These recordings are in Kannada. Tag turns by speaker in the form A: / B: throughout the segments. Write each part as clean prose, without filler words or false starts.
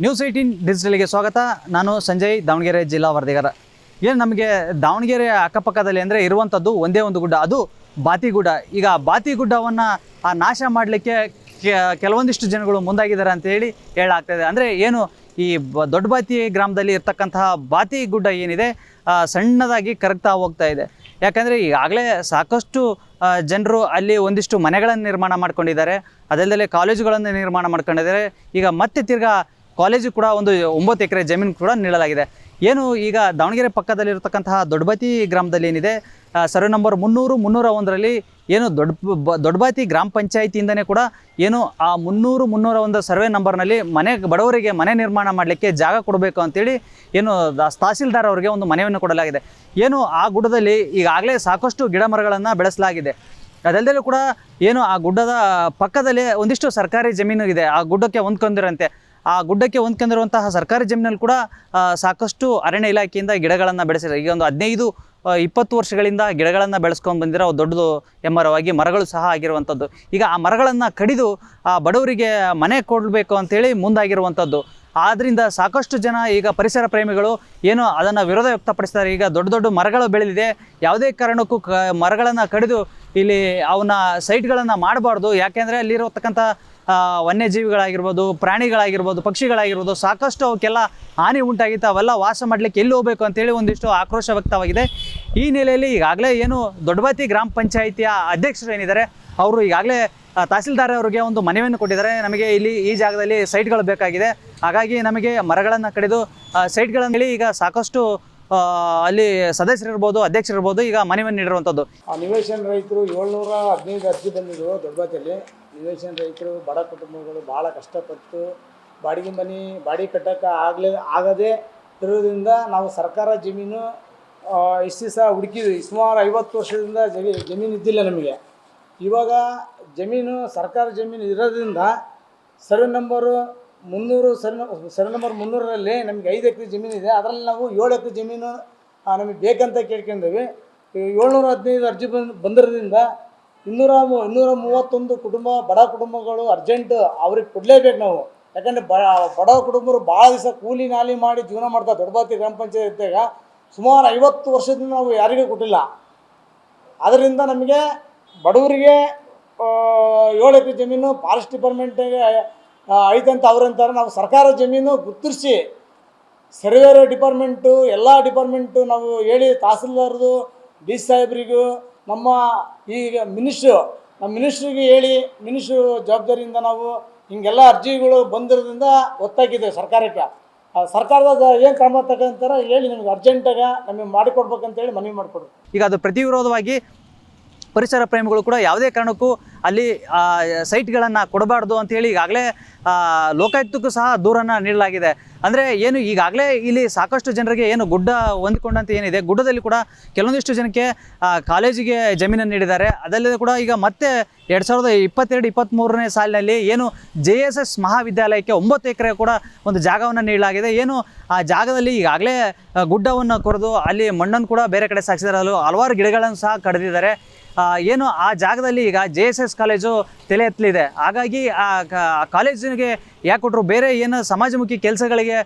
A: ನ್ಯೂಸ್ 18 ಡಿಜಿಟಲ್ಗೆ ಸ್ವಾಗತ. ನಾನು ಸಂಜಯ್, ದಾವಣಗೆರೆ ಜಿಲ್ಲಾ ವರದಿಗಾರ. ಏನು ನಮಗೆ ದಾವಣಗೆರೆ ಅಕ್ಕಪಕ್ಕದಲ್ಲಿ ಅಂದರೆ ಇರುವಂಥದ್ದು ಒಂದೇ ಒಂದು ಗುಡ್ಡ, ಅದು ಬಾತಿಗುಡ್ಡ. ಈಗ ಬಾತಿಗುಡ್ಡವನ್ನು ನಾಶ ಮಾಡಲಿಕ್ಕೆ ಕೆಲವೊಂದಿಷ್ಟು ಜನಗಳು ಮುಂದಾಗಿದ್ದಾರೆ ಅಂತ ಹೇಳಲಾಗ್ತಾಯಿದೆ. ಅಂದರೆ ಏನು ಈ ದೊಡ್ಡಬಾತಿ ಗ್ರಾಮದಲ್ಲಿ ಇರ್ತಕ್ಕಂತಹ ಬಾತಿಗುಡ್ಡ ಏನಿದೆ ಸಣ್ಣದಾಗಿ ಕರಗ್ತಾ ಹೋಗ್ತಾ ಇದೆ. ಯಾಕಂದರೆ ಈಗಾಗಲೇ ಸಾಕಷ್ಟು ಜನರು ಅಲ್ಲಿ ಒಂದಿಷ್ಟು ಮನೆಗಳನ್ನು ನಿರ್ಮಾಣ ಮಾಡ್ಕೊಂಡಿದ್ದಾರೆ, ಅದಲ್ಲದೆ ಕಾಲೇಜುಗಳನ್ನು ನಿರ್ಮಾಣ ಮಾಡ್ಕೊಂಡಿದ್ದಾರೆ. ಈಗ ಮತ್ತೆ ತಿರ್ಗಾ ಕಾಲೇಜು ಕೂಡ ಒಂದು 9 ಎಕರೆ ಜಮೀನು ಕೂಡ ನೀಡಲಾಗಿದೆ. ಏನು ಈಗ ದಾವಣಗೆರೆ ಪಕ್ಕದಲ್ಲಿರತಕ್ಕಂತಹ ದೊಡ್ಡಬಾತಿ ಗ್ರಾಮದಲ್ಲಿ ಏನಿದೆ ಸರ್ವೆ ನಂಬರ್ 300, 301ರಲ್ಲಿ ಏನು ದೊಡ್ಡಬಾತಿ ಗ್ರಾಮ ಪಂಚಾಯಿತಿಯಿಂದನೇ ಕೂಡ ಏನು ಆ 300, 301 ಸರ್ವೆ ನಂಬರ್ನಲ್ಲಿ ಬಡವರಿಗೆ ಮನೆ ನಿರ್ಮಾಣ ಮಾಡಲಿಕ್ಕೆ ಜಾಗ ಕೊಡಬೇಕು ಅಂತೇಳಿ ಏನು ತಹಸೀಲ್ದಾರ್ ಅವರಿಗೆ ಒಂದು ಮನವಿಯನ್ನು ಕೊಡಲಾಗಿದೆ. ಏನು ಆ ಗುಡ್ಡದಲ್ಲಿ ಈಗಾಗಲೇ ಸಾಕಷ್ಟು ಗಿಡ ಮರಗಳನ್ನು ಬೆಳೆಸಲಾಗಿದೆ. ಅದಲ್ಲದೆ ಕೂಡ ಏನು ಆ ಗುಡ್ಡದ ಪಕ್ಕದಲ್ಲಿ ಒಂದಿಷ್ಟು ಸರ್ಕಾರಿ ಜಮೀನು ಇದೆ, ಆ ಗುಡ್ಡಕ್ಕೆ ಹೊಂದ್ಕೊಂಡಿರಂತೆ. ಆ ಗುಡ್ಡಕ್ಕೆ ಹೊಂದ್ಕೊಂಡಿರುವಂತಹ ಸರ್ಕಾರಿ ಜಮೀನಲ್ಲಿ ಕೂಡ ಸಾಕಷ್ಟು ಅರಣ್ಯ ಇಲಾಖೆಯಿಂದ ಗಿಡಗಳನ್ನು ಬೆಳೆಸಿದ್ದಾರೆ. ಈಗ ಒಂದು 15-20 ವರ್ಷಗಳಿಂದ ಗಿಡಗಳನ್ನು ಬೆಳೆಸ್ಕೊಂಡು ಬಂದಿರೋ ದೊಡ್ಡದು ಎಮ್ಮರವಾಗಿ ಮರಗಳು ಸಹ ಆಗಿರುವಂಥದ್ದು. ಈಗ ಆ ಮರಗಳನ್ನು ಕಡಿದು ಆ ಬಡವರಿಗೆ ಮನೆ ಕೊಡಬೇಕು ಅಂತೇಳಿ ಮುಂದಾಗಿರುವಂಥದ್ದು. ಆದ್ದರಿಂದ ಸಾಕಷ್ಟು ಜನ ಈಗ ಪರಿಸರ ಪ್ರೇಮಿಗಳು ಏನು ಅದನ್ನು ವಿರೋಧ ವ್ಯಕ್ತಪಡಿಸ್ತಾರೆ. ಈಗ ದೊಡ್ಡ ದೊಡ್ಡ ಮರಗಳು ಬೆಳೆದಿದೆ, ಯಾವುದೇ ಕಾರಣಕ್ಕೂ ಮರಗಳನ್ನು ಕಡಿದು ಇಲ್ಲಿ ಅವನ್ನ ಸೈಟ್ಗಳನ್ನು ಮಾಡಬಾರ್ದು. ಯಾಕೆಂದರೆ ಅಲ್ಲಿರತಕ್ಕಂಥ ವನ್ಯಜೀವಿಗಳಾಗಿರ್ಬೋದು, ಪ್ರಾಣಿಗಳಾಗಿರ್ಬೋದು, ಪಕ್ಷಿಗಳಾಗಿರ್ಬೋದು, ಸಾಕಷ್ಟು ಅವಕ್ಕೆಲ್ಲ ಹಾನಿ ಉಂಟಾಗಿತ್ತು. ಅವೆಲ್ಲ ವಾಸ ಮಾಡಲಿಕ್ಕೆ ಎಲ್ಲಿ ಹೋಗಬೇಕು ಅಂತೇಳಿ ಒಂದಿಷ್ಟು ಆಕ್ರೋಶ ವ್ಯಕ್ತವಾಗಿದೆ. ಈ ನೆಲೆಯಲ್ಲಿ ಈಗಾಗಲೇ ಏನು ದೊಡ್ಡಬಾತಿ ಗ್ರಾಮ ಪಂಚಾಯಿತಿಯ ಅಧ್ಯಕ್ಷರು ಏನಿದ್ದಾರೆ ಅವರು ಈಗಾಗಲೇ ತಹಸೀಲ್ದಾರ್ ಅವರಿಗೆ ಒಂದು ಮನವಿಯನ್ನು ಕೊಟ್ಟಿದ್ದಾರೆ. ನಮಗೆ ಇಲ್ಲಿ ಈ ಜಾಗದಲ್ಲಿ ಸೈಟ್ಗಳು ಬೇಕಾಗಿದೆ, ಹಾಗಾಗಿ ನಮಗೆ ಮರಗಳನ್ನು ಕಡಿದು ಸೈಟ್ಗಳನ್ನು ಹೇಳಿ ಈಗ ಸಾಕಷ್ಟು ಅಲ್ಲಿ ಸದಸ್ಯರಿರ್ಬೋದು, ಅಧ್ಯಕ್ಷರಿರ್ಬೋದು ಈಗ ಮನವಿಯನ್ನು ನೀಡಿರುವಂಥದ್ದು.
B: ನಿವೇಶನ ರೈತರು 715 ಅರ್ಜಿ ಬಂದಿದ್ದು ದೊಡ್ಡಬಾತಿಯಲ್ಲಿ. ನಿವೇಶನ ರೈತರು ಬಡ ಕುಟುಂಬಗಳು ಭಾಳ ಕಷ್ಟಪಟ್ಟು ಬಾಡಿಗೆ ಕಟ್ಟೋಕ್ಕೆ ಆಗದೇ ಇರೋದ್ರಿಂದ ನಾವು ಸರ್ಕಾರ ಜಮೀನು ಇಷ್ಟು ದಿವಸ ಹುಡುಕಿದ್ವಿ. ಸುಮಾರು 50 ವರ್ಷದಿಂದ ಜಮೀನು ಇದ್ದಿಲ್ಲ ನಮಗೆ. ಇವಾಗ ಜಮೀನು ಸರ್ಕಾರ ಜಮೀನು ಇರೋದ್ರಿಂದ ಸರ್ವೆ ನಂಬರ್ 300 ಸರ್ವೆ ನಂಬರ್ 300ರಲ್ಲಿ ನಮಗೆ 5 ಎಕರೆ ಜಮೀನು ಇದೆ. ಅದರಲ್ಲಿ ನಾವು 7 ಎಕರೆ ಜಮೀನು ನಮಗೆ ಬೇಕಂತ ಕೇಳ್ಕೊಂಡ್ವಿ. 715 ಅರ್ಜಿ ಬಂದಿರೋದ್ರಿಂದ 231 ಬಡ ಕುಟುಂಬಗಳು ಅರ್ಜೆಂಟ್ ಅವ್ರಿಗೆ ಕೊಡಲೇಬೇಕು ನಾವು. ಯಾಕಂದರೆ ಬಡ ಕುಟುಂಬರು ಭಾಳ ದಿವಸ ಕೂಲಿ ನಾಲಿ ಮಾಡಿ ಜೀವನ ಮಾಡ್ತಾರೆ. ದೊಡ್ಡಬಾತಿ ಗ್ರಾಮ ಪಂಚಾಯತಿಯಾಗ ಸುಮಾರು 50 ವರ್ಷದಿಂದ ನಾವು ಯಾರಿಗೂ ಕೊಟ್ಟಿಲ್ಲ. ಅದರಿಂದ ನಮಗೆ ಬಡವರಿಗೆ 7 ಎಕರೆ ಜಮೀನು ಫಾರೆಸ್ಟ್ ಡಿಪಾರ್ಟ್ಮೆಂಟಿಗೆ ಐತಂತ ಅವ್ರಂತಾರೆ. ನಾವು ಸರ್ಕಾರ ಜಮೀನು ಗುರುತಿಸಿ ಸರ್ವೇರ್ ಡಿಪಾರ್ಟ್ಮೆಂಟು ಎಲ್ಲ ಡಿಪಾರ್ಟ್ಮೆಂಟು ನಾವು ಹೇಳಿ ತಹಸೀಲ್ದಾರ್ದು ಡಿ ಸಾಹೇಬ್ರಿಗೂ ನಮ್ಮ ಈಗ ಮಿನಿಸ್ಟ್ರಿಗೆ ಹೇಳಿ ಮಿನಿಸ್ಟ್ರು ಜವಾಬ್ದಾರಿಯಿಂದ ನಾವು ಹಿಂಗೆಲ್ಲ ಅರ್ಜಿಗಳು ಬಂದಿರೋದ್ರಿಂದ ಒತ್ತಾಗಿದ್ದೇವೆ ಸರ್ಕಾರಕ್ಕೆ. ಸರ್ಕಾರದ ಏನು ಕ್ರಮ ತಗೊಂತಾರೆ ಹೇಳಿ ನಮಗೆ ಅರ್ಜೆಂಟಾಗ ನಮಗೆ ಮಾಡಿಕೊಡ್ಬೇಕಂತೇಳಿ ಮನವಿ ಮಾಡಿಕೊಡ್ರಿ.
A: ಈಗ ಅದು ಪ್ರತಿ ವಿರೋಧವಾಗಿ ಪರಿಸರ ಪ್ರೇಮಿಗಳು ಕೂಡ ಯಾವುದೇ ಕಾರಣಕ್ಕೂ ಅಲ್ಲಿ ಸೈಟ್ಗಳನ್ನು ಕೊಡಬಾರ್ದು ಅಂಥೇಳಿ ಈಗಾಗಲೇ ಲೋಕಾಯುಕ್ತಕ್ಕೂ ಸಹ ದೂರನ್ನು ನೀಡಲಾಗಿದೆ. ಅಂದರೆ ಏನು ಈಗಾಗಲೇ ಇಲ್ಲಿ ಸಾಕಷ್ಟು ಜನರಿಗೆ ಏನು ಗುಡ್ಡ ಹೊಂದಿಕೊಂಡಂತೆ ಏನಿದೆ, ಗುಡ್ಡದಲ್ಲಿ ಕೂಡ ಕೆಲವೊಂದಿಷ್ಟು ಜನಕ್ಕೆ ಕಾಲೇಜಿಗೆ ಜಮೀನನ್ನು ನೀಡಿದ್ದಾರೆ. ಅದಲ್ಲದೆ ಕೂಡ ಈಗ ಮತ್ತೆ 2022-23ನೇ ಸಾಲಿನಲ್ಲಿ ಏನು JSS ಮಹಾವಿದ್ಯಾಲಯಕ್ಕೆ 9 ಎಕರೆ ಕೂಡ ಒಂದು ಜಾಗವನ್ನು ನೀಡಲಾಗಿದೆ. ಏನು ಆ ಜಾಗದಲ್ಲಿ ಈಗಾಗಲೇ ಗುಡ್ಡವನ್ನು ಕೊರೆದು ಅಲ್ಲಿ ಮಣ್ಣನ್ನು ಕೂಡ ಬೇರೆ ಕಡೆ ಸಾಗಿಸಿದ್ದಾರೆ, ಹಲವಾರು ಗಿಡಗಳನ್ನು ಸಹ ಕಡಿದಿದ್ದಾರೆ. ಏನು ಆ ಜಾಗದಲ್ಲಿ ಈಗ JSS ಕಾಲೇಜು ತಲೆ ಎತ್ತಲಿದೆ. ಹಾಗಾಗಿ ಆ ಕಾಲೇಜಿಗೆ ಯಾಕೆ ಕೊಟ್ಟರು, ಬೇರೆ ಏನು ಸಮಾಜಮುಖಿ ಕೆಲಸಗಳಿಗೆ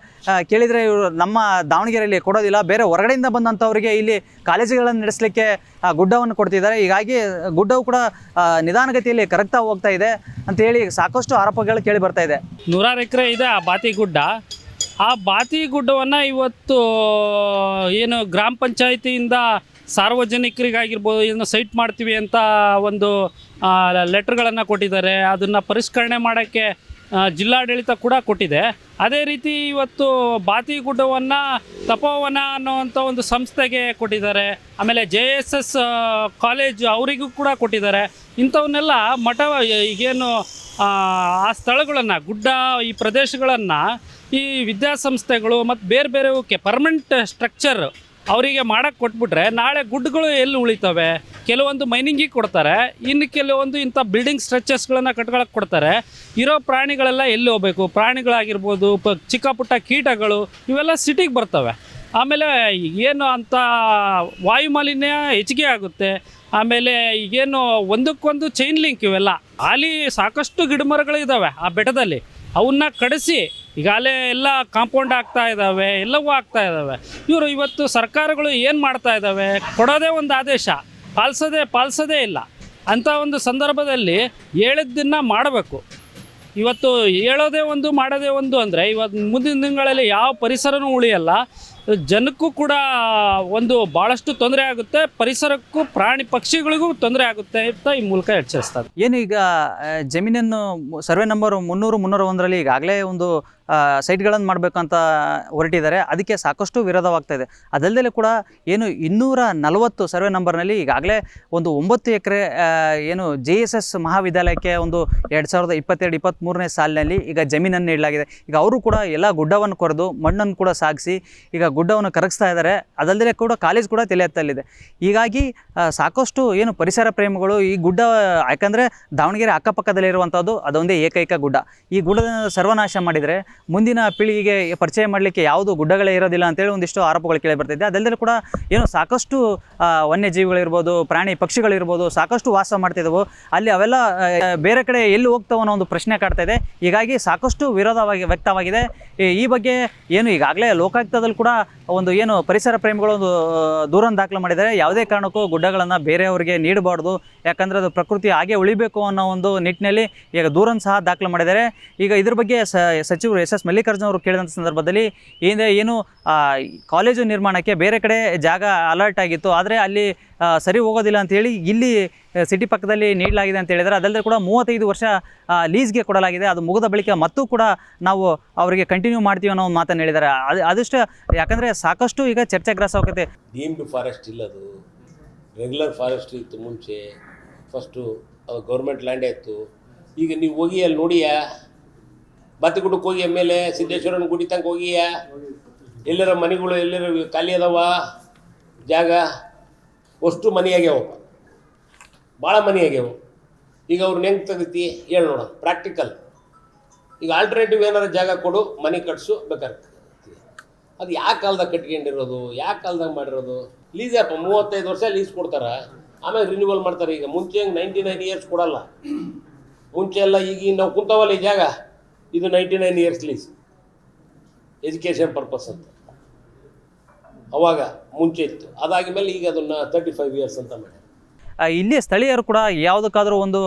A: ಕೇಳಿದರೆ ಇವರು ನಮ್ಮ ದಾವಣಗೆರೆಯಲ್ಲಿ ಕೊಡೋದಿಲ್ಲ, ಬೇರೆ ಹೊರಗಡೆಯಿಂದ ಬಂದಂಥವರಿಗೆ ಇಲ್ಲಿ ಕಾಲೇಜುಗಳನ್ನು ನಡೆಸಲಿಕ್ಕೆ ಗುಡ್ಡವನ್ನು ಕೊಡ್ತಿದ್ದಾರೆ. ಹೀಗಾಗಿ ಗುಡ್ಡವು ಕೂಡ ನಿಧಾನಗತಿಯಲ್ಲಿ ಕರಗ್ತಾ ಹೋಗ್ತಾ ಇದೆ ಅಂತ ಹೇಳಿ ಸಾಕಷ್ಟು ಆರೋಪಗಳು ಕೇಳಿ ಬರ್ತಾ ಇದೆ.
C: 100 ಎಕರೆ ಇದೆ ಆ ಬಾತಿಗುಡ್ಡ. ಆ ಬಾತಿಗುಡ್ಡವನ್ನು ಇವತ್ತು ಏನು ಗ್ರಾಮ ಪಂಚಾಯಿತಿಯಿಂದ ಸಾರ್ವಜನಿಕರಿಗಾಗಿರ್ಬೋದು ಏನು ಸೈಟ್ ಮಾಡ್ತೀವಿ ಅಂತ ಒಂದು ಲೆಟ್ರ್ಗಳನ್ನು ಕೊಟ್ಟಿದ್ದಾರೆ. ಅದನ್ನು ಪರಿಷ್ಕರಣೆ ಮಾಡೋಕ್ಕೆ ಜಿಲ್ಲಾಡಳಿತ ಕೂಡ ಕೊಟ್ಟಿದೆ. ಅದೇ ರೀತಿ ಇವತ್ತು ಬಾತಿಗುಡ್ಡವನ್ನು ತಪೋವನ ಅನ್ನೋವಂಥ ಒಂದು ಸಂಸ್ಥೆಗೆ ಕೊಟ್ಟಿದ್ದಾರೆ. ಆಮೇಲೆ JSS ಕಾಲೇಜು ಅವರಿಗೂ ಕೂಡ ಕೊಟ್ಟಿದ್ದಾರೆ. ಇಂಥವನ್ನೆಲ್ಲ ಈಗೇನು ಆ ಸ್ಥಳಗಳನ್ನು ಗುಡ್ಡ ಈ ಪ್ರದೇಶಗಳನ್ನು ಈ ವಿದ್ಯಾಸಂಸ್ಥೆಗಳು ಮತ್ತು ಬೇರೆಯವಕ್ಕೆ ಪರ್ಮನೆಂಟ್ ಸ್ಟ್ರಕ್ಚರ್ ಅವರಿಗೆ ಮಾಡೋಕ್ಕೆ ಕೊಟ್ಬಿಟ್ರೆ ನಾಳೆ ಗುಡ್ಡಗಳು ಎಲ್ಲಿ ಉಳಿತವೆ? ಕೆಲವೊಂದು ಮೈನಿಂಗಿಗೆ ಕೊಡ್ತಾರೆ, ಇನ್ನು ಕೆಲವೊಂದು ಇಂಥ ಬಿಲ್ಡಿಂಗ್ ಸ್ಟ್ರಕ್ಚರ್ಸ್ಗಳನ್ನು ಕಟ್ಕೊಳಕ್ಕೆ ಕೊಡ್ತಾರೆ. ಇರೋ ಪ್ರಾಣಿಗಳೆಲ್ಲ ಎಲ್ಲಿ ಹೋಗಬೇಕು? ಪ್ರಾಣಿಗಳಾಗಿರ್ಬೋದು, ಚಿಕ್ಕ ಪುಟ್ಟ ಕೀಟಗಳು ಇವೆಲ್ಲ ಸಿಟಿಗೆ ಬರ್ತವೆ. ಆಮೇಲೆ ಏನು ಅಂತ ವಾಯುಮಾಲಿನ್ಯ ಹೆಚ್ಚಿಗೆ ಆಗುತ್ತೆ. ಆಮೇಲೆ ಈಗೇನು ಒಂದಕ್ಕೊಂದು ಚೈನ್ ಲಿಂಕ್ ಇವೆಲ್ಲ ಅಲ್ಲಿ ಸಾಕಷ್ಟು ಗಿಡಮರಗಳಿದ್ದಾವೆ ಆ ಬೆಟ್ಟದಲ್ಲಿ. ಅವನ್ನ ಕಡಿಸಿ ಈಗಾಗಲೇ ಎಲ್ಲ ಕಾಂಪೌಂಡ್ ಆಗ್ತಾ ಇದ್ದಾವೆ, ಎಲ್ಲವೂ ಆಗ್ತಾ ಇದ್ದಾವೆ. ಇವರು ಇವತ್ತು ಸರ್ಕಾರಗಳು ಏನು ಮಾಡ್ತಾ ಇದ್ದಾವೆ, ಕೊಡೋದೇ ಒಂದು ಆದೇಶ, ಪಾಲಿಸೋದೇ ಇಲ್ಲ. ಅಂಥ ಒಂದು ಸಂದರ್ಭದಲ್ಲಿ ಹೇಳಿದ್ದನ್ನು ಮಾಡಬೇಕು. ಇವತ್ತು ಹೇಳೋದೇ ಒಂದು ಮಾಡೋದೇ ಒಂದು ಅಂದರೆ ಇವತ್ತು ಮುಂದಿನ ದಿನಗಳಲ್ಲಿ ಯಾವ ಪರಿಸರನೂ ಉಳಿಯಲ್ಲ, ಜನಕ್ಕೂ ಕೂಡ ಒಂದು ಭಾಳಷ್ಟು ತೊಂದರೆ ಆಗುತ್ತೆ, ಪರಿಸರಕ್ಕೂ ಪ್ರಾಣಿ ಪಕ್ಷಿಗಳಿಗೂ ತೊಂದರೆ ಆಗುತ್ತೆ ಅಂತ ಈ ಮೂಲಕ ಎಚ್ಚರಿಸ್ತಾರೆ.
A: ಏನು ಈಗ ಜಮೀನನ್ನು ಸರ್ವೆ ನಂಬರ್ 300-301ರಲ್ಲಿ ಈಗಾಗಲೇ ಒಂದು ಸೈಟ್ಗಳನ್ನು ಮಾಡಬೇಕಂತ ಹೊರಟಿದ್ದಾರೆ. ಅದಕ್ಕೆ ಸಾಕಷ್ಟು ವಿರೋಧವಾಗ್ತಾ ಇದೆ. ಅದಲ್ಲದೆ ಕೂಡ ಏನು 240 ಸರ್ವೆ ನಂಬರ್ನಲ್ಲಿ ಈಗಾಗಲೇ ಒಂದು 9 ಎಕರೆ ಏನು JSS ಮಹಾವಿದ್ಯಾಲಯಕ್ಕೆ ಒಂದು 2022-23ನೇ ಸಾಲಿನಲ್ಲಿ ಈಗ ಜಮೀನನ್ನು ನೀಡಲಾಗಿದೆ. ಈಗ ಅವರು ಕೂಡ ಎಲ್ಲ ಗುಡ್ಡವನ್ನು ಕೊರೆದು ಮಣ್ಣನ್ನು ಕೂಡ ಸಾಗಿಸಿ ಈಗ ಗುಡ್ಡವನ್ನು ಕರಗಿಸ್ತಾ ಇದ್ದಾರೆ. ಅದಲ್ಲದೆ ಕೂಡ ಕಾಲೇಜ್ ಕೂಡ ತಲೆ ಎತ್ತಲಿದೆ. ಹೀಗಾಗಿ ಸಾಕಷ್ಟು ಏನು ಪರಿಸರ ಪ್ರೇಮಿಗಳು ಈ ಗುಡ್ಡ, ಯಾಕಂದರೆ ದಾವಣಗೆರೆ ಅಕ್ಕಪಕ್ಕದಲ್ಲಿರುವಂಥದ್ದು ಅದೊಂದೇ ಏಕೈಕ ಗುಡ್ಡ. ಈ ಗುಡ್ಡದ ಸರ್ವನಾಶ ಮಾಡಿದರೆ ಮುಂದಿನ ಪೀಳಿಗೆಗೆ ಪರಿಚಯ ಮಾಡಲಿಕ್ಕೆ ಯಾವುದು ಗುಡ್ಡಗಳೇ ಇರೋದಿಲ್ಲ ಅಂತೇಳಿ ಒಂದಿಷ್ಟು ಆರೋಪಗಳು ಕೇಳಿ ಬರ್ತಿದೆ. ಅದಲ್ಲದೆ ಕೂಡ ಏನು ಸಾಕಷ್ಟು ವನ್ಯಜೀವಿಗಳಿರ್ಬೋದು, ಪ್ರಾಣಿ ಪಕ್ಷಿಗಳಿರ್ಬೋದು ಸಾಕಷ್ಟು ವಾಸ ಮಾಡ್ತಿದ್ದವು. ಅಲ್ಲಿ ಅವೆಲ್ಲ ಬೇರೆ ಕಡೆ ಎಲ್ಲಿ ಹೋಗ್ತಾವ ಅನ್ನೋ ಒಂದು ಪ್ರಶ್ನೆ ಕಾಡ್ತಾ ಇದೆ. ಹೀಗಾಗಿ ಸಾಕಷ್ಟು ವ್ಯಕ್ತವಾಗಿದೆ. ಈ ಬಗ್ಗೆ ಏನು ಈಗಾಗಲೇ ಲೋಕಾಯುಕ್ತದಲ್ಲಿ ಕೂಡ ಒಂದು ಏನು ಪರಿಸರ ಪ್ರೇಮಿಗಳು ಒಂದು ದೂರನ್ನು ದಾಖಲು ಮಾಡಿದ್ದಾರೆ. ಯಾವುದೇ ಕಾರಣಕ್ಕೂ ಗುಡ್ಡಗಳನ್ನು ಬೇರೆಯವರಿಗೆ ನೀಡಬಾರ್ದು, ಯಾಕಂದರೆ ಅದು ಪ್ರಕೃತಿ ಹಾಗೆ ಉಳಿಬೇಕು ಅನ್ನೋ ಒಂದು ನಿಟ್ಟಿನಲ್ಲಿ ಈಗ ದೂರನ್ನು ಸಹ ದಾಖಲು ಮಾಡಿದ್ದಾರೆ. ಈಗ ಇದ್ರ ಬಗ್ಗೆ ಸಚಿವರು SS ಮಲ್ಲಿಕಾರ್ಜುನ್ ಅವರು ಕೇಳಿದಂಥ ಸಂದರ್ಭದಲ್ಲಿ ಏನು ಕಾಲೇಜು ನಿರ್ಮಾಣಕ್ಕೆ ಬೇರೆ ಕಡೆ ಜಾಗ ಅಲರ್ಟ್ ಆಗಿತ್ತು, ಆದರೆ ಅಲ್ಲಿ ಸರಿ ಹೋಗೋದಿಲ್ಲ ಅಂಥೇಳಿ ಇಲ್ಲಿ ಸಿಟಿ ಪಕ್ಕದಲ್ಲಿ ನೀಡಲಾಗಿದೆ ಅಂತ ಹೇಳಿದರೆ. ಅದಲ್ಲದೆ ಕೂಡ 35 ವರ್ಷ ಲೀಸ್ಗೆ ಕೊಡಲಾಗಿದೆ. ಅದು ಮುಗಿದ ಬಳಿಕ ಮತ್ತೂ ಕೂಡ ನಾವು ಅವರಿಗೆ ಕಂಟಿನ್ಯೂ ಮಾಡ್ತೀವಿ ಅನ್ನೋ ಒಂದು ಮಾತನ್ನು ಹೇಳಿದ್ದಾರೆ. ಅದಷ್ಟೇ, ಯಾಕಂದರೆ ಸಾಕಷ್ಟು ಈಗ ಚರ್ಚಾಗ್ರಾಸವಾಗುತ್ತೆ.
D: ಡೀಮ್ಡ್ ಫಾರೆಸ್ಟ್ ಇಲ್ಲದು, ರೆಗ್ಯುಲರ್ ಫಾರೆಸ್ಟ್ ಇತ್ತು ಮುಂಚೆ. ಫಸ್ಟು ಅದು ಗೌರ್ಮೆಂಟ್ ಲ್ಯಾಂಡೇ ಇತ್ತು. ಈಗ ನೀವು ಹೋಗಿ ಅಲ್ಲಿ ನೋಡಿಯಾ, ಬಾತಿಗುಡ್ಡಕ್ಕೆ ಹೋಗಿ ಆಮೇಲೆ ಸಿದ್ದೇಶ್ವರನ ಗುಡಿ ತನಕ ಹೋಗಿಯಾ, ಎಲ್ಲರ ಮನೆಗಳು ಎಲ್ಲರ ಖಾಲಿ ಅದಾವ ಜಾಗ, ಅಷ್ಟು ಮನೆ ಆಗ್ಯಾವಪ್ಪ, ಭಾಳ ಮನೆ ಆಗ್ಯಾವ. ಈಗ ಅವ್ರನ್ನ ಹೆಂಗೆ ತೆಗಿತಿ ಹೇಳಿ ನೋಡೋಣ, ಪ್ರಾಕ್ಟಿಕಲ್. ಈಗ ಆಲ್ಟರ್ನೇಟಿವ್ ಏನಾರು ಜಾಗ ಕೊಡು, ಮನೆ ಕಟ್ಸು ಬೇಕಾಗ್ತದೆ. ಅದು ಯಾವ ಕಾಲದಾಗ ಕಟ್ಕೊಂಡಿರೋದು, ಯಾವ ಕಾಲದಾಗ ಮಾಡಿರೋದು? ಲೀಸ್ ಯಾಪ 35 ವರ್ಷ ಲೀಸ್ ಕೊಡ್ತಾರೆ, ಆಮೇಲೆ ರಿನ್ಯೂವಲ್ ಮಾಡ್ತಾರೆ. ಈಗ ಮುಂಚೆ ಹಂಗೆ 99 ಇಯರ್ಸ್ ಕೊಡಲ್ಲ. ಮುಂಚೆ ಎಲ್ಲ ಈಗ ನಾವು ಕುಂತಾವಲ್ಲ ಈ ಜಾಗ, ಇದು 99 ಇಯರ್ಸ್ ಲೀಸ್, ಎಜುಕೇಷನ್ ಪರ್ಪಸ್ ಅಂತ ಅವಾಗ ಮುಂಚೆ ಇತ್ತು. ಅದಾದ ಈಗ ಅದನ್ನು 35 ಇಯರ್ಸ್ ಅಂತ ಮಾಡಿ.
A: ಇಲ್ಲಿ ಸ್ಥಳೀಯರು ಕೂಡ ಯಾವುದಕ್ಕಾದರೂ ಒಂದು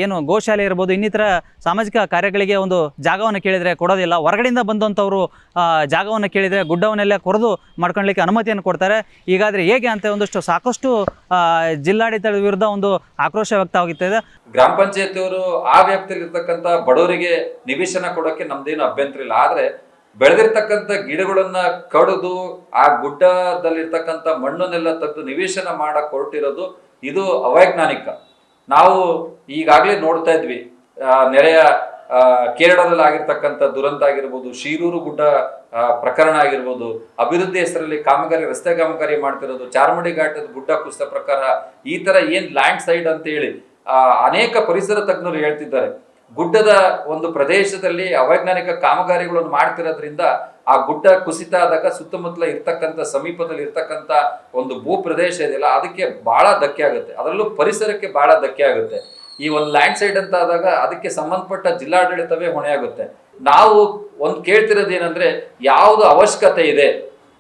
A: ಏನು ಗೋಶಾಲೆ ಇರ್ಬೋದು, ಇನ್ನಿತರ ಸಾಮಾಜಿಕ ಕಾರ್ಯಗಳಿಗೆ ಒಂದು ಜಾಗವನ್ನು ಕೇಳಿದರೆ ಕೊಡೋದಿಲ್ಲ. ಹೊರಗಡೆಯಿಂದ ಬಂದಂಥವರು ಜಾಗವನ್ನು ಕೇಳಿದರೆ ಗುಡ್ಡವನ್ನೆಲ್ಲ ಕೊರೆದು ಮಾಡ್ಕೊಳ್ಲಿಕ್ಕೆ ಅನುಮತಿಯನ್ನು ಕೊಡ್ತಾರೆ. ಹೀಗಾದರೆ ಹೇಗೆ ಅಂತ ಒಂದಷ್ಟು ಸಾಕಷ್ಟು ಜಿಲ್ಲಾಡಳಿತದ ವಿರುದ್ಧ ಒಂದು ಆಕ್ರೋಶ ವ್ಯಕ್ತವಾಗುತ್ತದೆ.
E: ಗ್ರಾಮ ಪಂಚಾಯತಿಯವರು ಆ ವ್ಯಾಪ್ತಿಯಲ್ಲಿರ್ತಕ್ಕಂಥ ಬಡವರಿಗೆ ನಿವೇಶನ ಕೊಡೋಕ್ಕೆ ನಮ್ದೇನು ಅಭ್ಯಂತರ ಇಲ್ಲ. ಆದರೆ ಬೆಳೆದಿರ್ತಕ್ಕಂಥ ಗಿಡಗಳನ್ನ ಕಡಿದು ಆ ಗುಡ್ಡದಲ್ಲಿರ್ತಕ್ಕಂಥ ಮಣ್ಣನ್ನೆಲ್ಲ ತೆಗೆದು ನಿವೇಶನ ಮಾಡಕ್ ಹೊರಟಿರೋದು ಇದು ಅವೈಜ್ಞಾನಿಕ. ನಾವು ಈಗಾಗಲೇ ನೋಡ್ತಾ ಇದ್ವಿ, ನೆರೆಯ ಕೇರಳದಲ್ಲಿ ಆಗಿರ್ತಕ್ಕಂಥ ದುರಂತ ಆಗಿರ್ಬೋದು, ಶೀರೂರು ಗುಡ್ಡ ಪ್ರಕರಣ ಆಗಿರ್ಬೋದು, ಅಭಿವೃದ್ಧಿ ಹೆಸರಲ್ಲಿ ರಸ್ತೆ ಕಾಮಗಾರಿ ಮಾಡ್ತಿರೋದು, ಚಾರ್ಮಡಿ ಘಾಟದ ಗುಡ್ಡ ಕುಸಿತ ಪ್ರಕಾರ, ಈ ತರ ಏನ್ ಲ್ಯಾಂಡ್ ಸೈಡ್ ಅಂತ ಹೇಳಿ ಅನೇಕ ಪರಿಸರ ತಜ್ಞರು ಹೇಳ್ತಿದ್ದಾರೆ. ಗುಡ್ಡದ ಒಂದು ಪ್ರದೇಶದಲ್ಲಿ ಅವೈಜ್ಞಾನಿಕ ಕಾಮಗಾರಿಗಳನ್ನು ಮಾಡ್ತಿರೋದ್ರಿಂದ ಆ ಗುಡ್ಡ ಕುಸಿತ ಆದಾಗ ಸುತ್ತಮುತ್ತಲ ಇರ್ತಕ್ಕಂಥ ಸಮೀಪದಲ್ಲಿ ಇರ್ತಕ್ಕಂಥ ಒಂದು ಭೂ ಪ್ರದೇಶ ಇದೆಯಲ್ಲ, ಅದಕ್ಕೆ ಬಹಳ ಧಕ್ಕೆ ಆಗುತ್ತೆ. ಅದರಲ್ಲೂ ಪರಿಸರಕ್ಕೆ ಬಹಳ ಧಕ್ಕೆ ಆಗುತ್ತೆ. ಈ ಒಂದು ಲ್ಯಾಂಡ್ ಸೈಡ್ ಅಂತ ಆದಾಗ ಅದಕ್ಕೆ ಸಂಬಂಧಪಟ್ಟ ಜಿಲ್ಲಾಡಳಿತವೇ ಹೊಣೆ ಆಗುತ್ತೆ. ನಾವು ಒಂದು ಕೇಳ್ತಿರೋದು ಏನಂದ್ರೆ, ಯಾವುದು ಅವಶ್ಯಕತೆ ಇದೆ,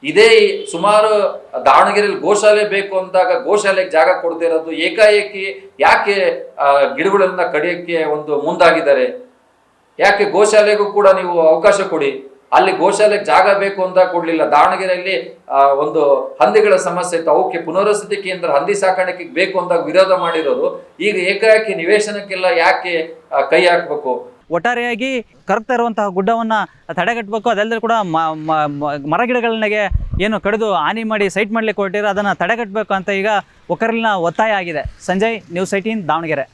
E: ಇದೇ ಸುಮಾರು ದಾವಣಗೆರೆಯಲ್ಲಿ ಗೋಶಾಲೆ ಬೇಕು ಅಂದಾಗ ಗೋಶಾಲೆಗೆ ಜಾಗ ಕೊಡದೇ ಇರೋದು, ಏಕಾಏಕಿ ಯಾಕೆ ಗಿಡಗಳನ್ನ ಕಡಿಯೋಕ್ಕೆ ಒಂದು ಮುಂದಾಗಿದ್ದಾರೆ? ಯಾಕೆ ಗೋಶಾಲೆಗೂ ಕೂಡ ನೀವು ಅವಕಾಶ ಕೊಡಿ. ಅಲ್ಲಿ ಗೋಶಾಲೆಗೆ ಜಾಗ ಬೇಕು ಅಂತ ಕೊಡ್ಲಿಲ್ಲ. ದಾವಣಗೆರೆಯಲ್ಲಿ ಒಂದು ಹಂದಿಗಳ ಸಮಸ್ಯೆ ಇತ್ತು, ಅವಕ್ಕೆ ಪುನರ್ವಸತಿ ಕೇಂದ್ರ ಹಂದಿ ಸಾಕಾಣಿಕೆಗೆ ಬೇಕು ಅಂದಾಗ ವಿರೋಧ ಮಾಡಿರೋರು ಈಗ ಏಕಾಏಕಿ ನಿವೇಶನಕ್ಕೆಲ್ಲ ಯಾಕೆ ಕೈ ಹಾಕ್ಬೇಕು?
A: ಒಟ್ಟಾರೆಯಾಗಿ ಕರಗ್ತಾ ಇರುವಂತಹ ಗುಡ್ಡವನ್ನು ತಡೆಗಟ್ಟಬೇಕು. ಅದಲ್ಲದೆ ಕೂಡ ಮರಗಿಡಗಳನ್ನೆಗೆ ಏನು ಕಡಿದು ಹಾನಿ ಮಾಡಿ ಸೈಟ್ ಮಾಡಲಿಕ್ಕೆ ಹೊರಟಿರೋ ಅದನ್ನು ತಡೆಗಟ್ಟಬೇಕು ಅಂತ ಈಗ ಒಕ್ಕಲಿನ ಒತ್ತಾಯ ಆಗಿದೆ. ಸಂಜಯ್, ನ್ಯೂಸ್ 18 ದಾವಣಗೆರೆ.